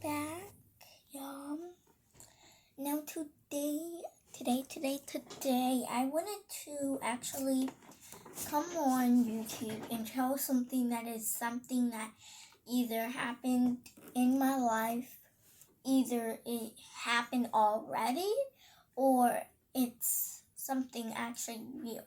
back, y'all. Now today, I wanted to actually come on YouTube and tell something that either happened in my life, either it happened already, or it's something actually real.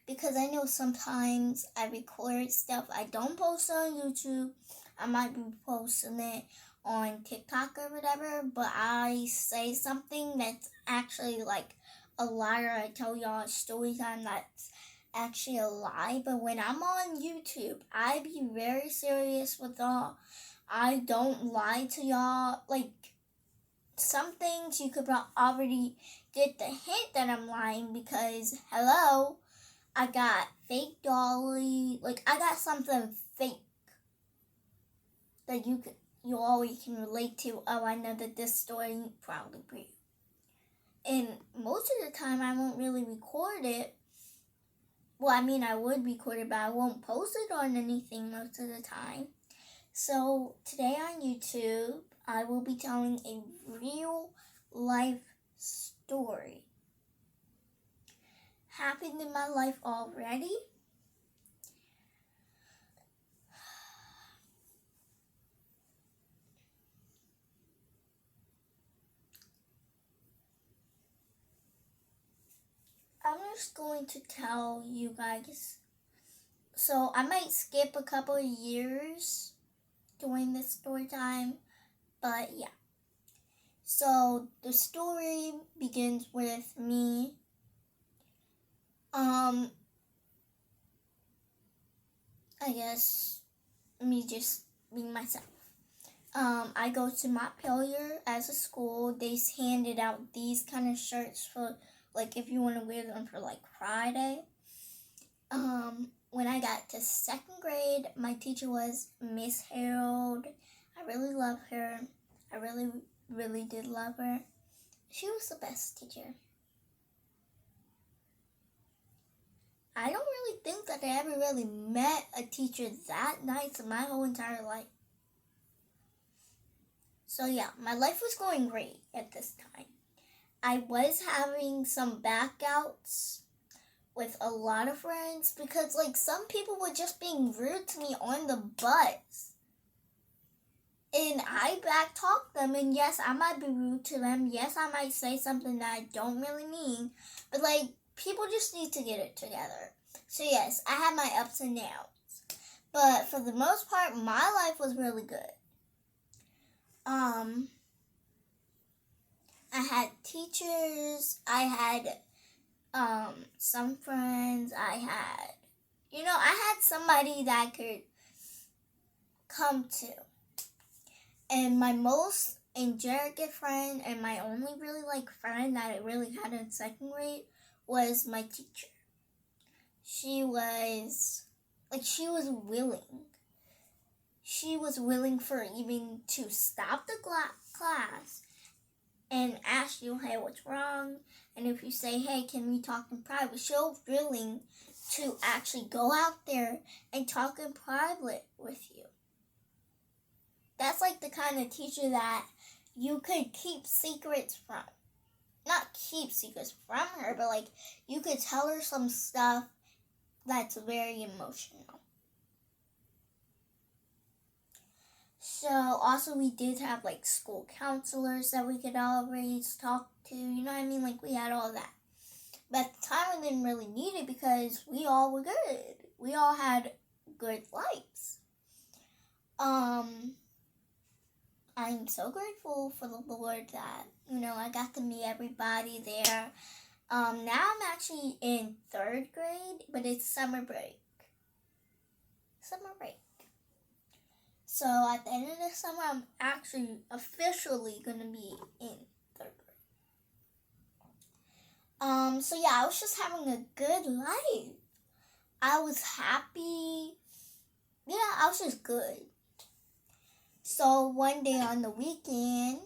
Because I know sometimes I record stuff I don't post on YouTube. I might be posting it on TikTok or whatever, but I say something that's actually like a lie, or I tell y'all a story time that's actually a lie. But when I'm on YouTube, I be very serious with y'all. I don't lie to y'all. Like, some things you could already get the hint that I'm lying because, hello, I got fake Dolly. Like, I got something fake that you always can relate to. Oh, I know that this story probably real. And most of the time, I won't really record it. Well, I mean, I would record it, but I won't post it on anything most of the time. So today on YouTube, I will be telling a real life story. Happened in my life already. I'm just going to tell you guys. So I might skip a couple of years during this story time, but yeah. So the story begins with me. I guess me just being myself. I go to Montpelier as a school. They handed out these kind of shirts for, like, if you want to wear them for, like, Friday. When I got to second grade, my teacher was Miss Harold. I really love her. I really, really did love her. She was the best teacher. I don't really think that I ever really met a teacher that nice in my whole entire life. So yeah, my life was going great at this time. I was having some backouts with a lot of friends because, like, some people were just being rude to me on the bus. And I backtalked them, and yes, I might be rude to them. Yes, I might say something that I don't really mean. But, like, people just need to get it together. So yes, I had my ups and downs. But for the most part, my life was really good. I had teachers, I had some friends, I had somebody that I could come to. And my most good friend and my only really friend that I really had in second grade was my teacher. She was willing. She was willing for even to stop the class and ask you, hey, what's wrong? And if you say, hey, can we talk in private? She'll willing to actually go out there and talk in private with you. That's like the kind of teacher that you could keep secrets from. Not keep secrets from her, but like you could tell her some stuff that's very emotional. So also we did have like school counselors that we could always talk to, you know what I mean? Like we had all that. But at the time we didn't really need it because we all were good. We all had good lives. I'm so grateful for the Lord that, I got to meet everybody there. Now I'm actually in third grade, but it's summer break. So at the end of the summer, I'm actually officially going to be in third grade. So yeah, I was just having a good life. I was happy. Yeah, I was just good. So one day on the weekend,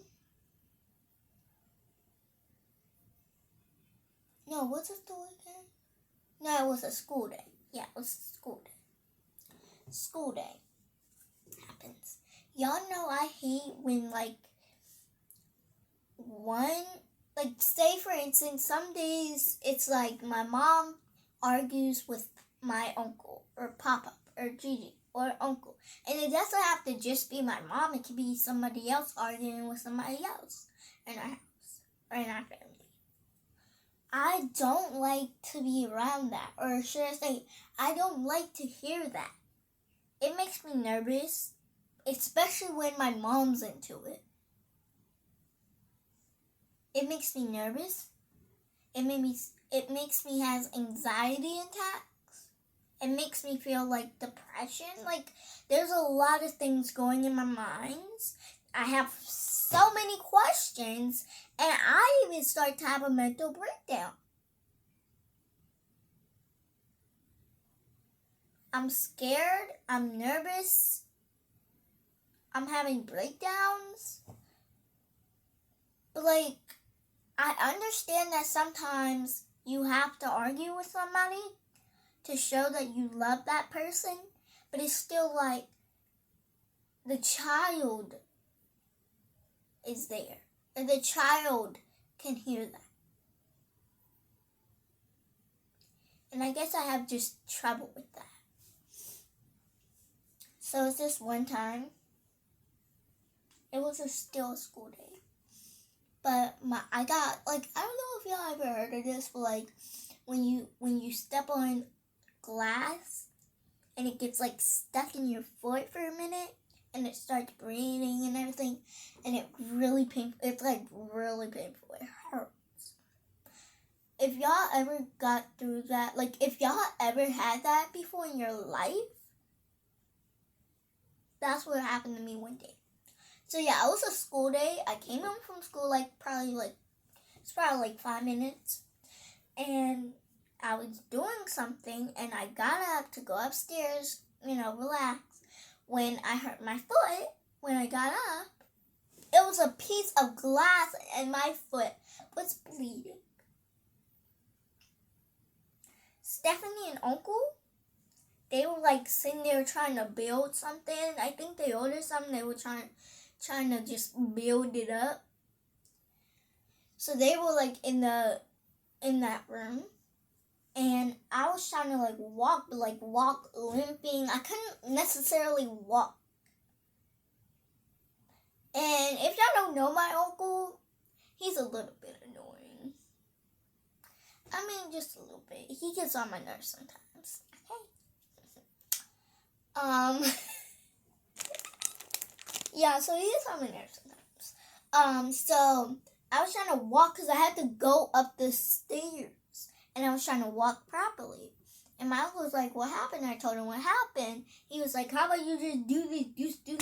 no, was it the weekend? No, it was a school day. Yeah, it was a school day. School day happens. y'all know I hate when say for instance, some days it's like my mom argues with my uncle or Papa or Gigi or uncle. And it doesn't have to just be my mom. It can be somebody else arguing with somebody else in our house or in our family. I don't like to be around that. Or should I say, I don't like to hear that. It makes me nervous, especially when my mom's into it. It makes me nervous. It makes me have anxiety attacks. It makes me feel like depression. Like there's a lot of things going in my mind. I have so many questions, and I even start to have a mental breakdown. I'm scared. I'm nervous. I'm having breakdowns. But I understand that sometimes you have to argue with somebody to show that you love that person, but it's still like the child is there, and the child can hear that. And I guess I have just trouble with that. So it's this one time, it was still a school day. But I got I don't know if y'all ever heard of this, but when you step on glass and it gets stuck in your foot for a minute and it starts bleeding and everything, and it's really painful. It's really painful. It hurts. If y'all ever got through that, if y'all ever had that before in your life, that's what happened to me one day. So yeah, it was a school day. I came home from school it's probably 5 minutes. And I was doing something and I got up to go upstairs, relax. When I hurt my foot, when I got up, it was a piece of glass and my foot was bleeding. Stephanie and Uncle, they were sitting there trying to build something. I think they ordered something. They were trying to just build it up. So they were in that room, and I was trying to walk, but walk limping. I couldn't necessarily walk. And if y'all don't know my uncle, he's a little bit annoying. I mean, just a little bit. He gets on my nerves sometimes. Okay. Yeah, so he gets on my nerves sometimes. So I was trying to walk because I had to go up the stairs. And I was trying to walk properly. And my uncle was like, what happened? I told him what happened. He was like, how about you just do this? Just do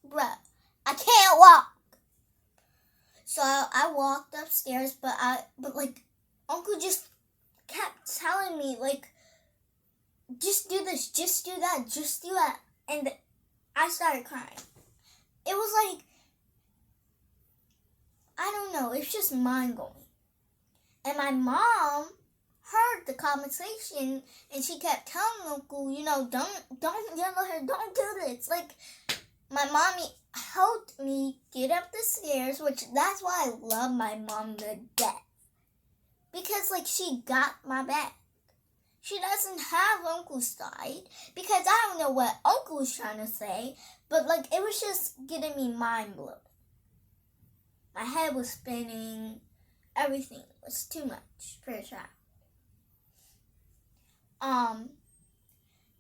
bruh, I can't walk. So I walked upstairs, but Uncle just kept telling me, just do this, just do that, just do that. And I started crying. It was I don't know, it's just mind-blowing. And my mom heard the conversation, and she kept telling Uncle, don't yell at her, don't do this. My mommy helped me get up the stairs, which that's why I love my mom to death. Because, she got my back. She doesn't have Uncle's side, because I don't know what Uncle was trying to say, but, it was just getting me mind-blowing. My head was spinning. Everything was too much for a child.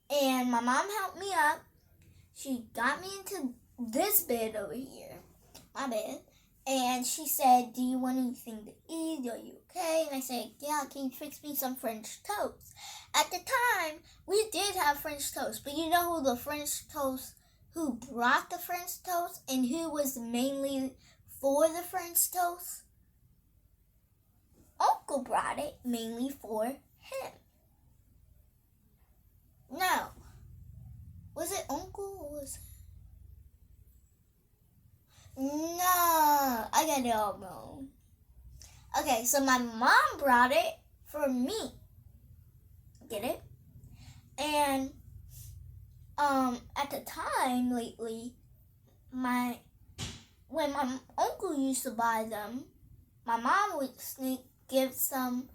And my mom helped me up. She got me into this bed over here, my bed, and she said, do you want anything to eat? Are you okay? And I said, yeah, can you fix me some French toast? At the time, we did have French toast, but you know who brought the French toast and who was mainly for the French toast? Uncle brought it mainly for him. No. Was it Uncle or was it? No. I got it all wrong. Okay, so my mom brought it for me. Get it? And at the time lately, when my uncle used to buy them, my mom would give some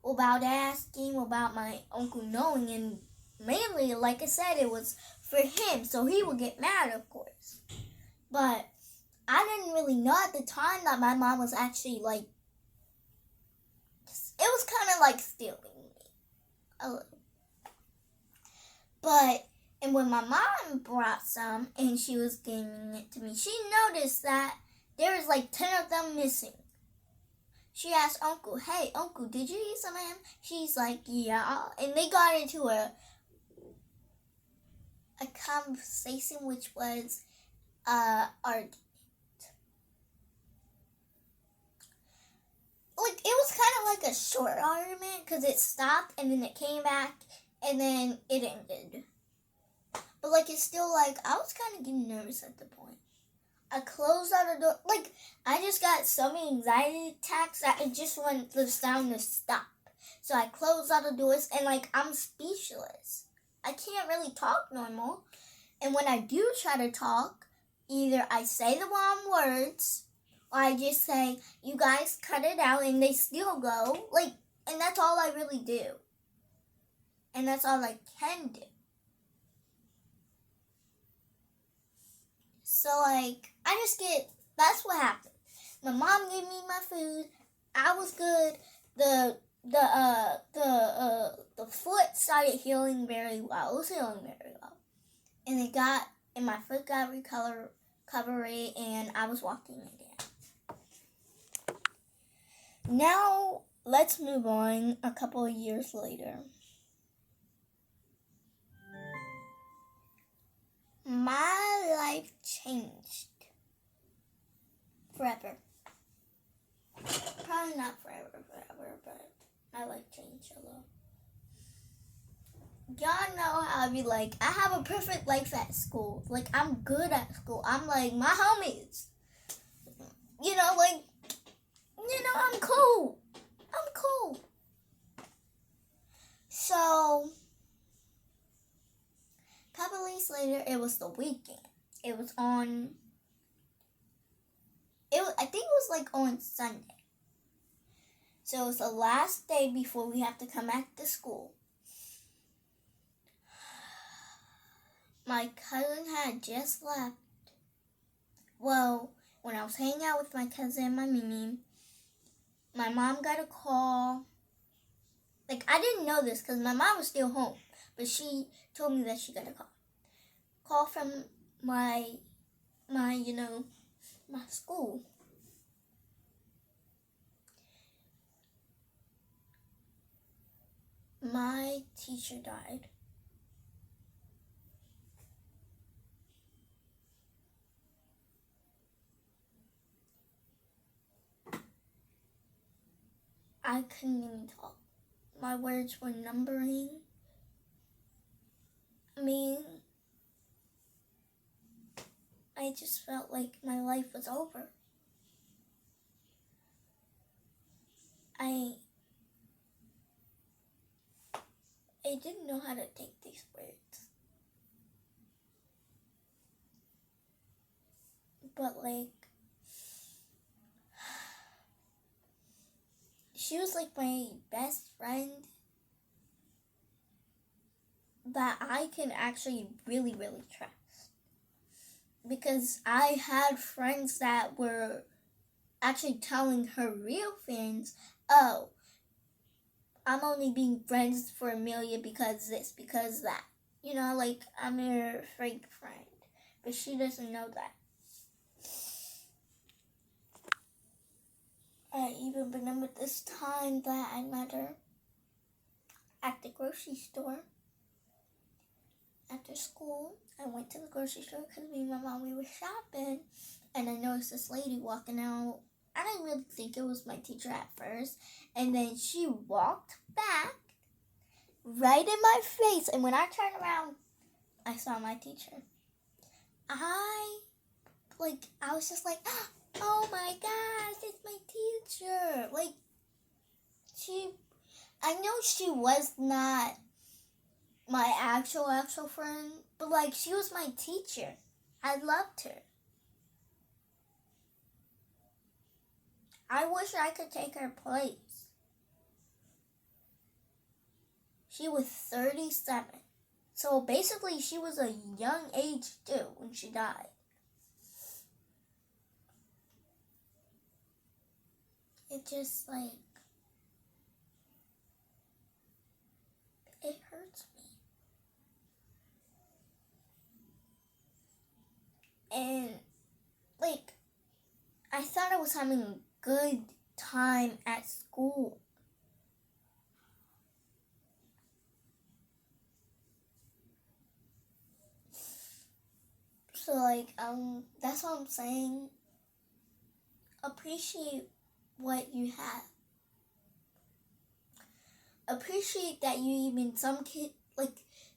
without asking, without my uncle knowing, and mainly, like I said, it was for him, so he would get mad, of course. But I didn't really know at the time that my mom was actually like, it was kind of like stealing me a little. But, and when my mom brought some and she was giving it to me, she noticed that there was like 10 of them missing. She asked Uncle, "Hey, Uncle, did you eat some of them?" She's like, "Yeah." And they got into a conversation which was argument. Like, it was kind of like a short argument because it stopped and then it came back and then it ended. But, like, it's still, like, I was kind of getting nervous at the point. I closed out the door. Like, I just got so many anxiety attacks that it just wanted the sound to stop. So I closed all the doors and, like, I'm speechless. I can't really talk normal. And when I do try to talk, either I say the wrong words or I just say, "You guys cut it out," and they still go. Like, and that's all I really do. And that's all I can do. So, like, I just get, that's what happened. My mom gave me my food. I was good. The foot started healing very well. It was healing very well. And my foot got recovery, and I was walking again. Now, let's move on a couple of years later. My life changed forever. Probably not forever, but my life changed a little. Y'all know how I be like, I have a perfect life at school. Like, I'm good at school. I'm like, my homies. I'm cool. I'm cool. So, a couple of weeks later, it was the weekend. It was on, I think it was like on Sunday. So it was the last day before we have to come back to school. My cousin had just left. Well, when I was hanging out with my cousin and my Mimi, my mom got a call. Like, I didn't know this because my mom was still home, but she told me that she got a call from my school. My teacher died. I couldn't even talk. My words were numbering. I just felt like my life was over. I didn't know how to take these words. But, like, she was like my best friend that I can actually really, really trust. Because I had friends that were actually telling her real friends, "Oh, I'm only being friends for Amelia because this, because that." Like, I'm her fake friend. But she doesn't know that. I even remember this time that I met her at the grocery store. After school, I went to the grocery store because me and my mom, we were shopping. And I noticed this lady walking out. I didn't really think it was my teacher at first. And then she walked back right in my face. And when I turned around, I saw my teacher. I was just like, "Oh my gosh, it's my teacher." Like, I know she was not my actual friend, But like, she was my teacher. I loved her. I wish I could take her place. She was 37. So basically, she was a young age too when she died. It just like, it hurts me. And like, I thought I was having a good time at school. So like, that's what I'm saying. Appreciate what you have. Appreciate that you even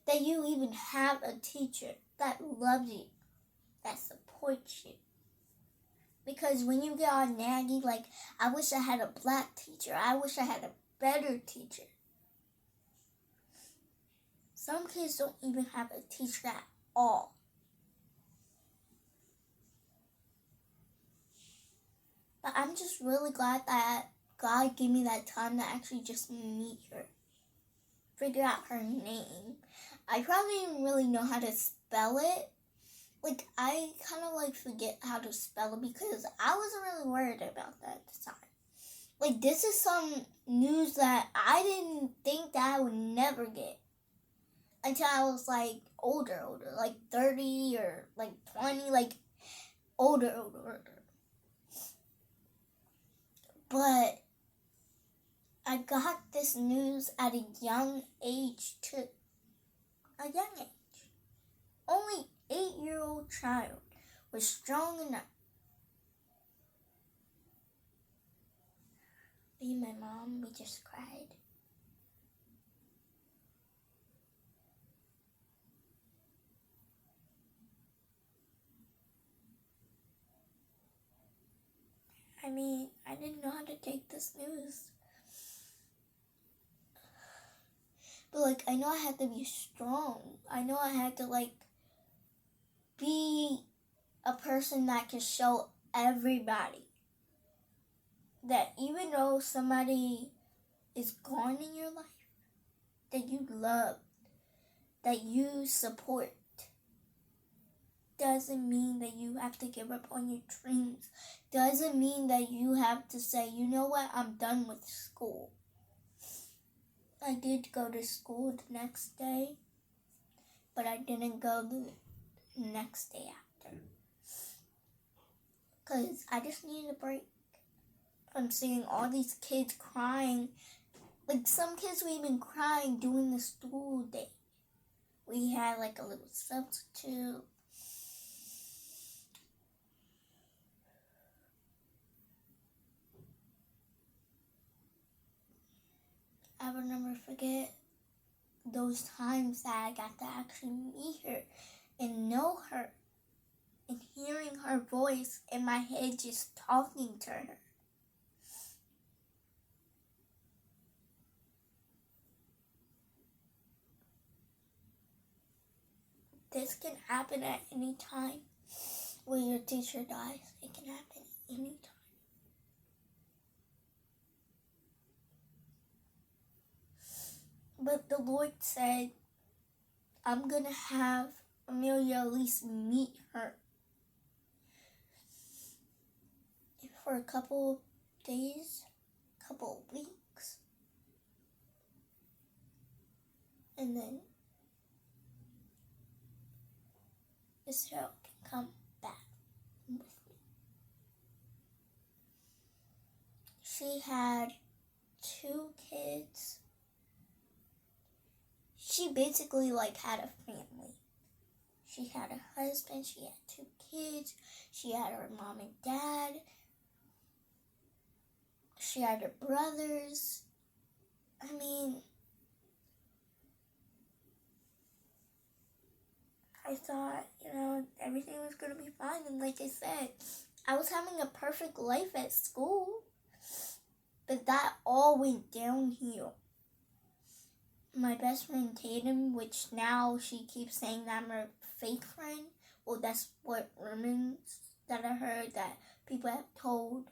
that you even have a teacher that loves you, that supports you. Because when you get all naggy, like, I wish I had a black teacher. I wish I had a better teacher. Some kids don't even have a teacher at all. But I'm just really glad that God gave me that time to actually just meet her. Figure out her name. I probably didn't really know how to spell it. Like, I kind of like forget how to spell it because I wasn't really worried about that at the time. Like, this is some news that I didn't think that I would never get until I was like older, like 30 or like 20, like older. But I got this news at a young age too. A young age. Only 8-year-old child was strong enough. Me and my mom, we just cried. I mean, I didn't know how to take this news. But like, I know I had to be strong. I know I had to like be a person that can show everybody that even though somebody is gone in your life, that you love, that you support, doesn't mean that you have to give up on your dreams. Doesn't mean that you have to say, you know what, I'm done with school. I did go to school the next day, but I didn't go the next day after. Because I just needed a break from seeing all these kids crying. Like, some kids were even crying during the school day. We had like a little substitute. I will never forget those times that I got to actually meet her and know her and hearing her voice in my head just talking to her. This can happen at any time when your teacher dies. It can happen at any time. But the Lord said, I'm going to have Amelia at least meet her for a couple of days, couple of weeks. And then Israel can come back with me. She had 2 kids. She basically like had a family. She had a husband, she had 2 kids, she had her mom and dad, she had her brothers. I mean, I thought, everything was going to be fine. And like I said, I was having a perfect life at school. But that all went downhill. my best friend Tatum, which now she keeps saying that I'm her fake friend. Well, that's what rumors that I heard, that people have told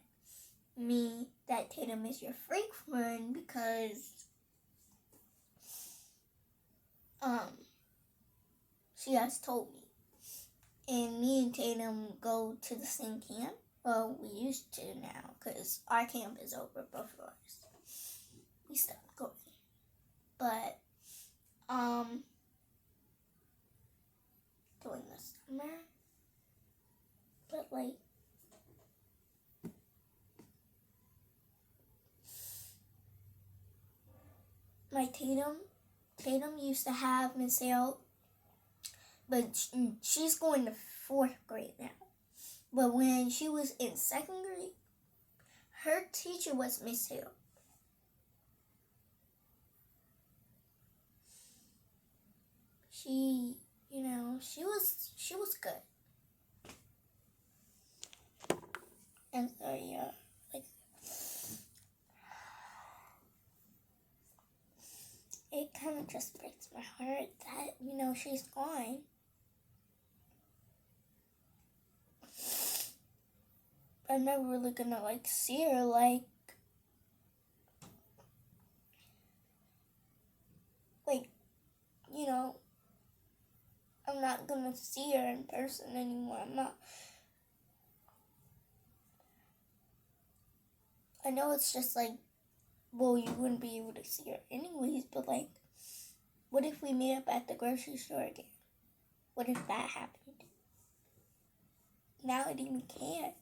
me that Tatum is your fake friend because she has told me. And me and Tatum go to the same camp. Well, we used to now because our camp is over, both of ours. We stopped going. But during the summer, but like my Tatum used to have Miss Hale, but she's going to 4th grade now. But when she was in 2nd grade, her teacher was Miss Hale. She, she was good. And so yeah, it kind of just breaks my heart that, she's gone. I'm never really gonna see her I'm not gonna see her in person anymore. I know it's just well, you wouldn't be able to see her anyways, but what if we meet up at the grocery store again? What if that happened? Now it even can't.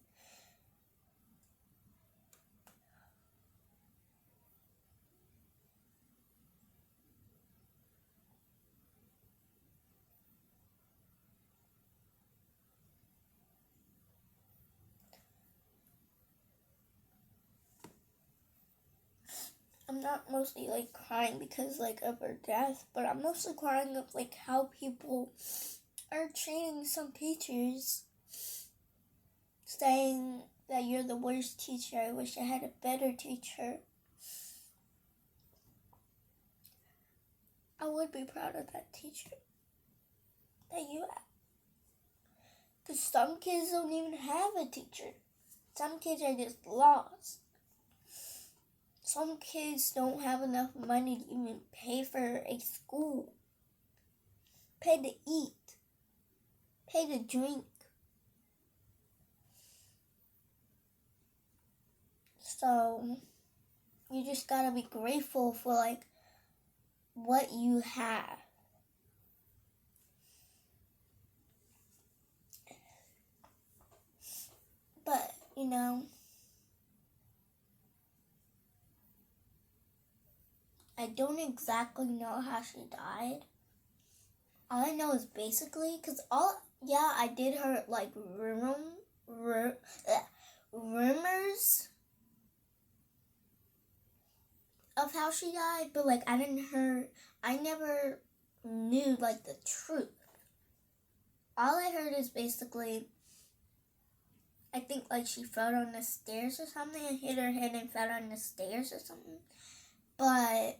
I'm not mostly crying because of her death, but I'm mostly crying of how people are treating some teachers, saying that you're the worst teacher. I wish I had a better teacher. I would be proud of that teacher that you have. Because some kids don't even have a teacher. Some kids are just lost. Some kids don't have enough money to even pay for a school. Pay to eat. Pay to drink. So, you just gotta be grateful for what you have. But, I don't exactly know how she died. All I know is basically, I did hear rumors of how she died, but I never knew the truth. All I heard is basically, I think she fell down the stairs or something and hit her head and fell down the stairs or something. But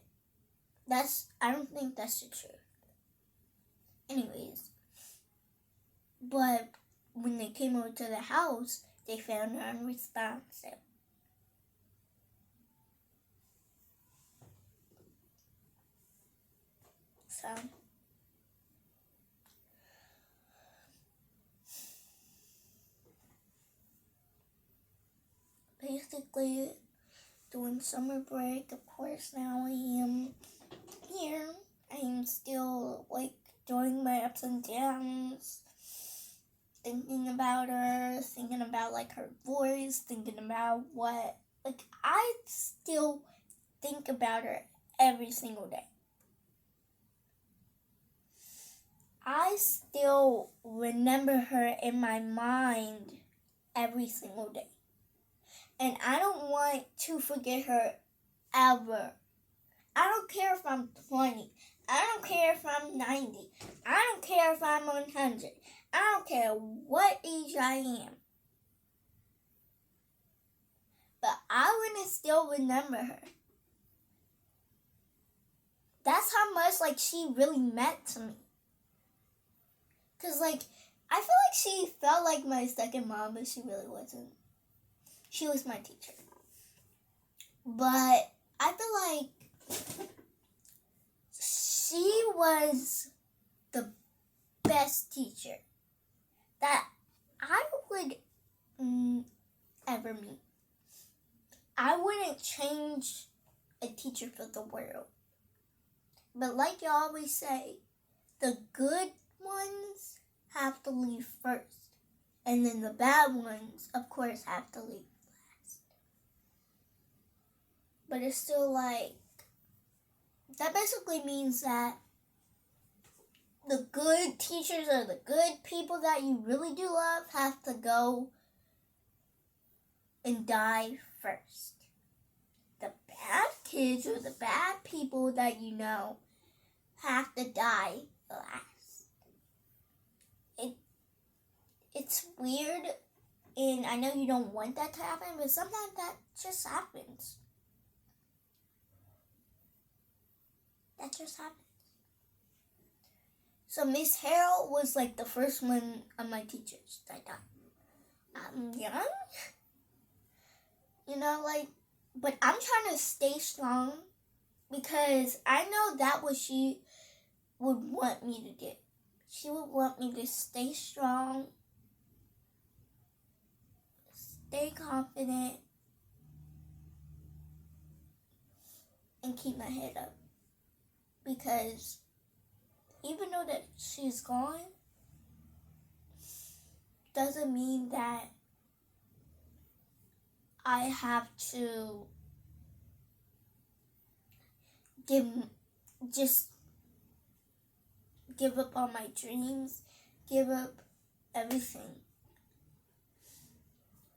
I don't think that's the truth. Anyways, but when they came over to the house, they found her unresponsive. So, basically, during summer break, of course, now I am here. I am still doing my ups and downs, thinking about her, thinking about her voice, thinking about what I still think about her every single day. I still remember her in my mind every single day. And I don't want to forget her ever. I don't care if I'm 20. I don't care if I'm 90. I don't care if I'm 100. I don't care what age I am. But I want to still remember her. that's how much like she really meant to me. Cause like I feel like she felt like my second mom, but she really wasn't. She was my teacher. But I feel like she was the best teacher that I would ever meet. I wouldn't change a teacher for the world. But like you always say, the good ones have to leave first. And then the bad ones, of course, have to leave last. But it's still like, that basically means that the good teachers or the good people that you really do love have to go and die first. The bad kids or the bad people that you know have to die last. It's weird, and I know you don't want that to happen, but sometimes that just happens. That just happens. So Miss Harold was like the first one of my teachers that died. I'm young, but I'm trying to stay strong because I know that what she would want me to do. She would want me to stay strong, stay confident, and keep my head up. Because even though that she's gone, doesn't mean that I have to give up on my dreams, give up everything.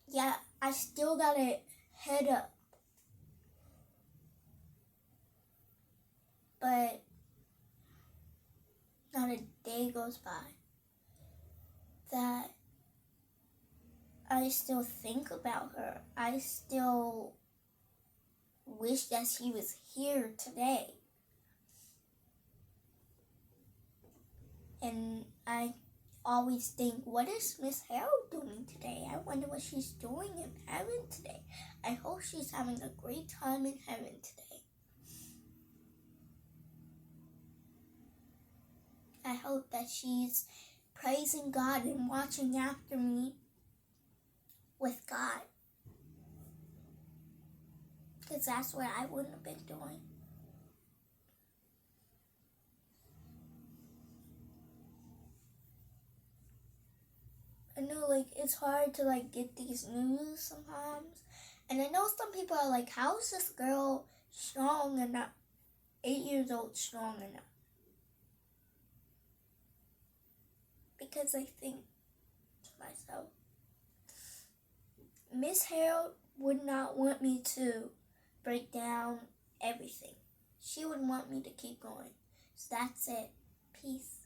Yeah, I still gotta head up. But not a day goes by that I still think about her. I still wish that she was here today. And I always think, what is Miss Harold doing today? I wonder what she's doing in heaven today. I hope she's having a great time in heaven today. I hope that she's praising God and watching after me with God. Because that's what I wouldn't have been doing. I know, it's hard to, get these news sometimes. And I know some people are like, how is this girl strong enough? 8 years old, strong enough? Because I think to myself, Miss Harold would not want me to break down everything. She would want me to keep going. So that's it. Peace.